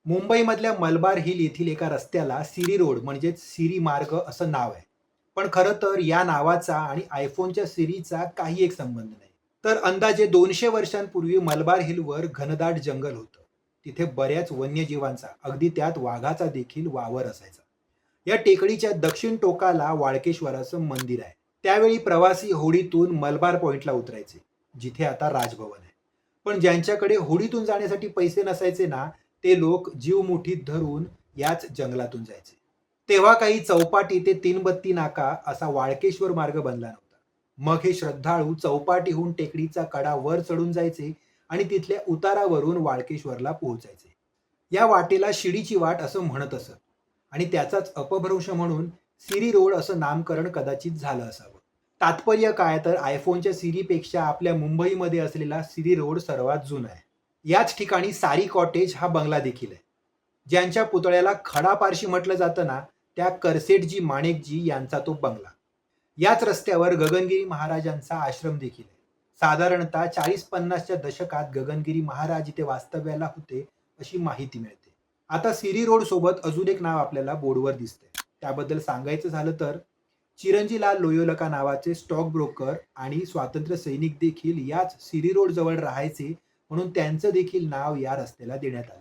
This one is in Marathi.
मुंबईमधल्या मलबार हिल येथील एका रस्त्याला सिरी रोड म्हणजेच सिरी मार्ग असं नाव आहे. पण खरं तर या नावाचा आणि आयफोनच्या सिरीचा काही एक संबंध नाही. तर अंदाजे 200 वर्षांपूर्वी मलबार हिलवर घनदाट जंगल होतं. तिथे बऱ्याच वन्यजीवांचा, अगदी त्यात वाघाचा देखील वावर असायचा. या टेकडीच्या दक्षिण टोकाला वाळकेश्वराचं मंदिर आहे. त्यावेळी प्रवासी होडीतून मलबार पॉइंटला उतरायचे, जिथे आता राजभवन आहे. पण ज्यांच्याकडे होडीतून जाण्यासाठी पैसे नसायचे ना, ते लोक जीव मुठीत धरून याच जंगलातून जायचे. तेव्हा काही चौपाटी ते तीनबत्ती नाका असा वाळकेश्वर मार्ग बनला नव्हता. मग हे श्रद्धाळू चौपाटीहून टेकडीचा कडा वर चढून जायचे आणि तिथल्या उतारावरून वाळकेश्वरला पोहोचायचे. या वाटेला शिडीची वाट असं म्हणत असत आणि त्याचाच अपभ्रंश म्हणून सिरी रोड असं नामकरण कदाचित झालं असावं. तात्पर्य काय, तर आयफोनच्या सिरीपेक्षा आपल्या मुंबईमध्ये असलेला सिरी रोड सर्वात जुना आहे. याच ठिकाणी सारी कॉटेज हा बंगला देखील आहे. ज्यांच्या पुतळ्याला खडा पारशी म्हटलं जातं ना, त्या करसेटजी माणेकजी यांचा तो बंगला. याच रस्त्यावर गगनगिरी महाराजांचा आश्रम देखील आहे. साधारणतः 40-50च्या दशकात गगनगिरी महाराज इथे वास्तव्याला होते अशी माहिती मिळते. आता सिरी रोड सोबत अजून एक नाव आपल्याला बोर्डवर दिसतंय. त्याबद्दल सांगायचं झालं तर चिरंजीलाल लोयोलका नावाचे स्टॉक ब्रोकर आणि स्वातंत्र्य सैनिक देखील याच सिरी रोड जवळ राहायचे, म्हणून त्यांचं देखील नाव या रस्त्याला देण्यात आलं.